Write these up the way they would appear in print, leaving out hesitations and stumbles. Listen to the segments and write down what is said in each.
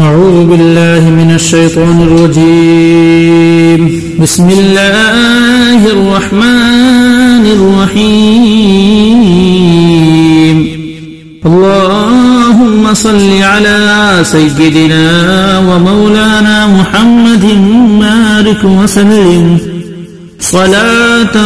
أعوذ بالله من الشيطان الرجيم. بسم الله الرحمن الرحيم. اللهم صل على سيدنا ومولانا محمد بارك وسلم صلاة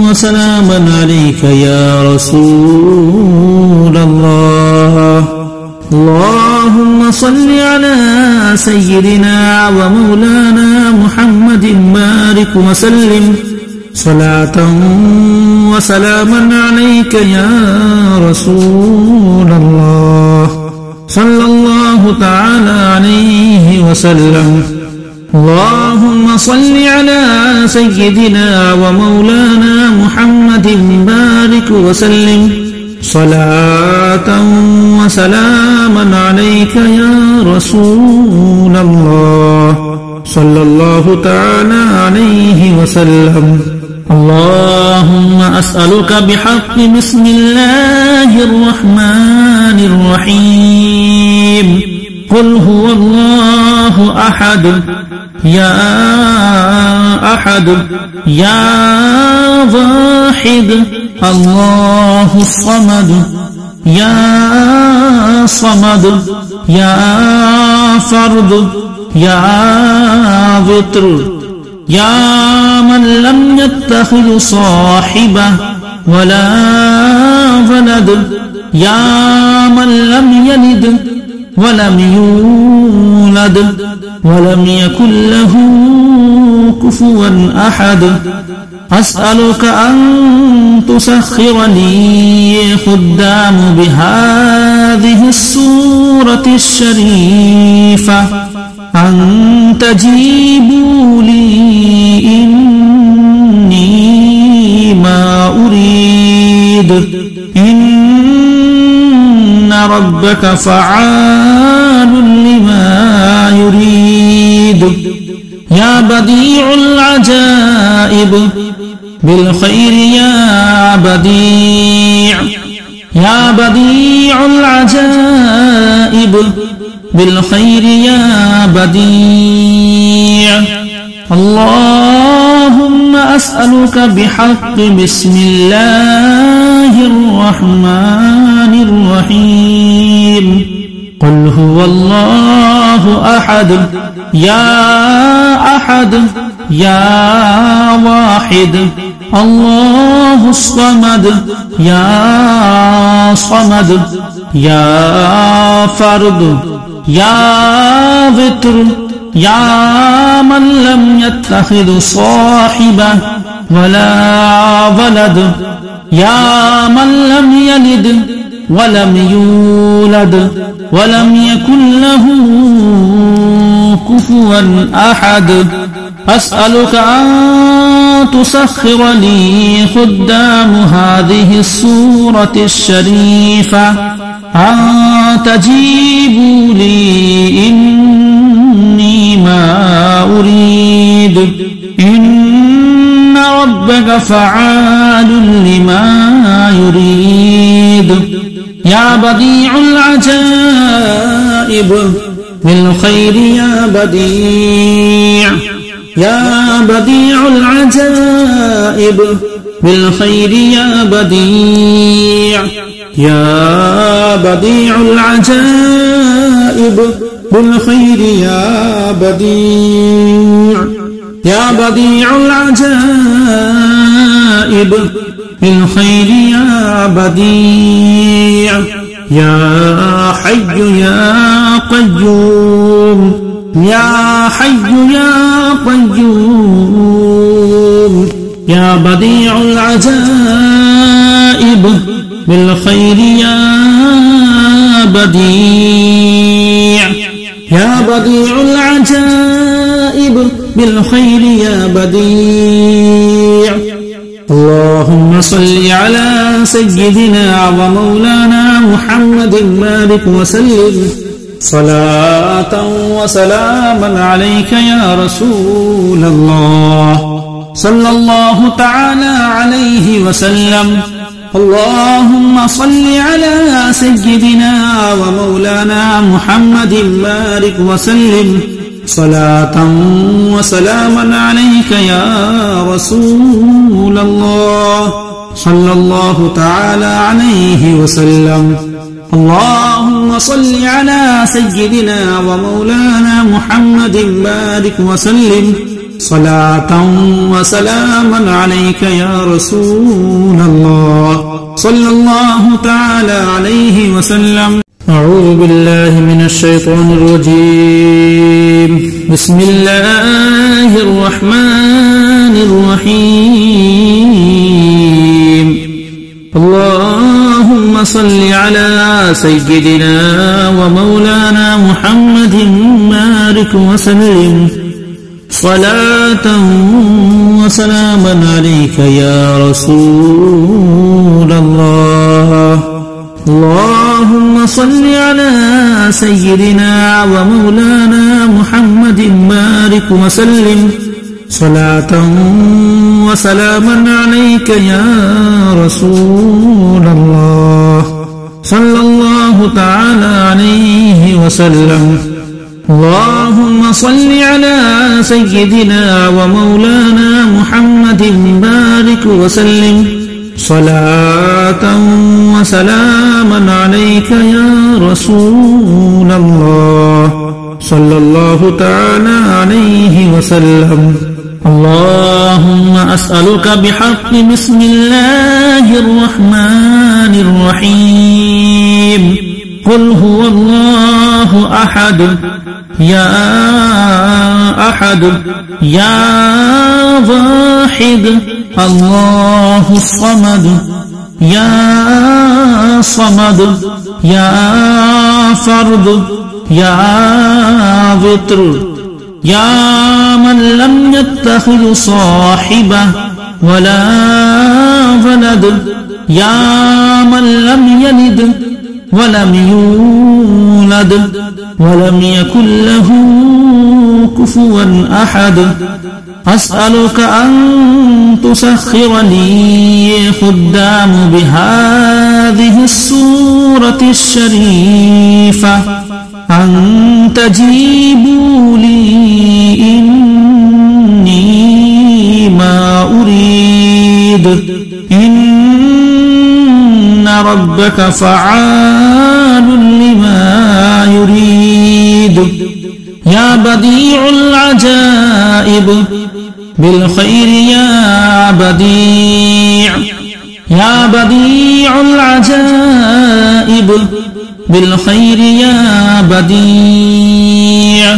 وسلاما عليك يا رسول الله. اللهم صل على سيدنا ومولانا محمد بارك وسلم صلاة وسلاما عليك يا رسول الله صلى الله تعالى عليه وسلم. اللهم صل على سيدنا ومولانا محمد بارك وسلم صلاة وسلاما عليك يا رسول الله صلى الله تعالى عليه وسلم. اللهم أسألك بحق بسم الله الرحمن الرحيم. قل هو الله أحد يا أحد يا واحد الله الصمد يا صمد يا فرد يا وتر يا من لم يتخذ صاحبة ولا ولد يا من لم يلد ولم يولد ولم يكن له كفوا أحد. أسألك أن تسخر لي خدام بهذه السورة الشريفة أن تجيبوا لي إني ما أريد إن ربك فعال لما يريد. يا بديع العجائب بالخير يا بديع يا بديع العجائب بالخير يا بديع. اللهم أسألك بحق بسم الله الرحمن الرحيم. قل هو الله أحد يا أحد يا واحد الله الصمد يا صمد يا فرد يا وتر يا من لم يتخذ صاحبة ولا ولد يا من لم يلد ولم يولد ولم يكن له كفوا أحد. أسألك أن تسخر لي خدام هذه السورة الشريفة أن تجيبوا لي إني ما أريد إن ربك فعال لما يريد. يا بديع العجائب بالخير يا بديع يا بديع العجائب بالخير يا بديع يا بديع العجائب بالخير يا بديع يا بديع العجائب بالخير يا بديع. يا حي يا قيوم يا حي يا قيوم يا بديع العجائب بالخير يا بديع يا بديع العجائب بالخير يا بديع. اللهم صل على سيدنا ومولانا محمد بارك وسلم صلاة وسلاما عليك يا رسول الله صلى الله تعالى عليه وسلم. اللهم صل على سيدنا ومولانا محمد بارك وسلم صلاة وسلاما عليك يا رسول الله صلى الله تعالى عليه وسلم اللهم صل على سيدنا ومولانا محمد بارك وسلم صلاة وسلاما عليك يا رسول الله صلى الله تعالى عليه وسلم أعوذ بالله من الشيطان الرجيم بسم الله الرحمن الرحيم اللهم صل على سيدنا ومولانا محمد بارك وسلم صلاة وسلاما عليك يا رسول الله اللهم صل على سيدنا ومولانا محمد بارك وسلم صلاة وسلاما عليك يا رسول الله صلى الله تعالى عليه وسلم اللهم صل على سيدنا ومولانا محمد بارك وسلم صلاة وسلاما عليك يا رسول الله صلى الله تعالى عليه وسلم اللهم أسألك بحق بسم الله الرحمن الرحيم قل هو الله أحد يا أحد يا واحد الله الصمد يا صمد يا فرد يا وتر يا من لم يتخذ صاحبة ولا ولد يا من لم يلد ولم يولد ولم يكن له كفوا أحد أسألك أن تسخر لي خدام بهذه السورة الشريفة أن تجيبوا لي إني ما أريد إن ربك فعال لما يريد يا بديع العجائب بالخير يا بديع يا بديع العجائب بالخير يا بديع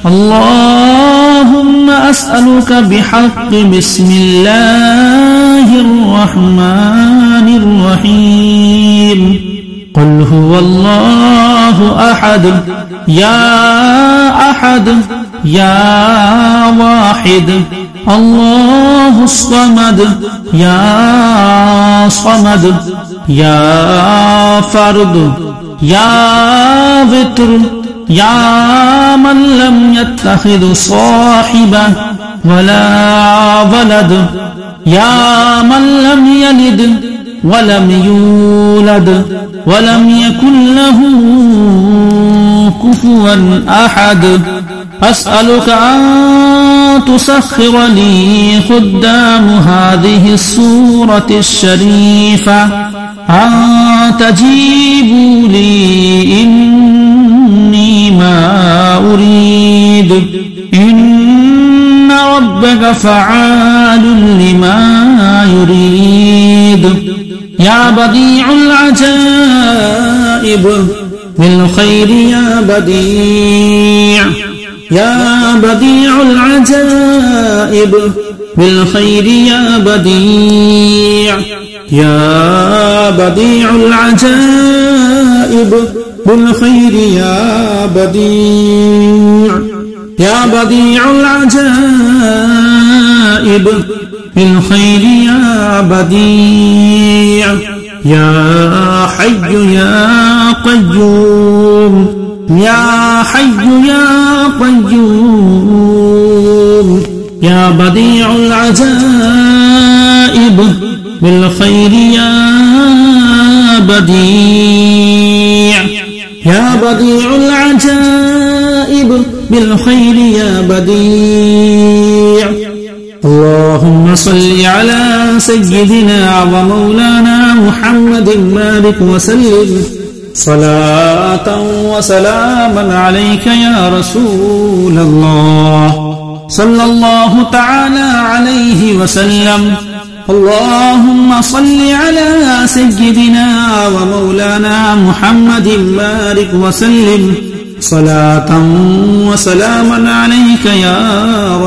اللهم أسألك بحق بسم الله الرحمن الرحيم قل هو الله أحد يا أحد يا واحد الله الصمد يا صمد يا فرد يا وتر يا من لم يتخذ صاحبة ولا ولد يا من لم يلد ولم يولد ولم يكن له كفوا أحد أسألك أن تسخر لي خدام هذه السورة الشريفة أن تجيبوا لي إني ما أريد إن ربك فعال لما يريد يا بديع العجائب بالخير يا بديع يا بديع العجائب بالخير يا بديع يا بديع العجائب بالخير يا بديع يا بديع العجائب بالخير يا بديع يا حي يا قيوم يا حي يا قيوم يا بديع العجائب بالخير يا بديع يا بديع العجائب بالخير يا بديع اللهم صل على سيدنا ومولانا محمد بارك وسلم صلاة وسلاما عليك يا رسول الله صلى الله تعالى عليه وسلم اللهم صل على سيدنا ومولانا محمد بارك وسلم صلاة وسلاما عليك يا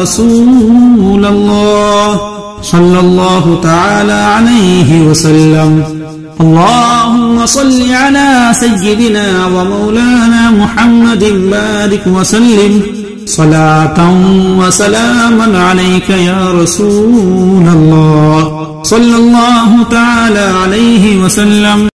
رسول الله صلى الله تعالى عليه وسلم اللهم صل على سيدنا ومولانا محمد بارك وسلم صلاة وسلاما عليك يا رسول الله صلى الله تعالى عليه وسلم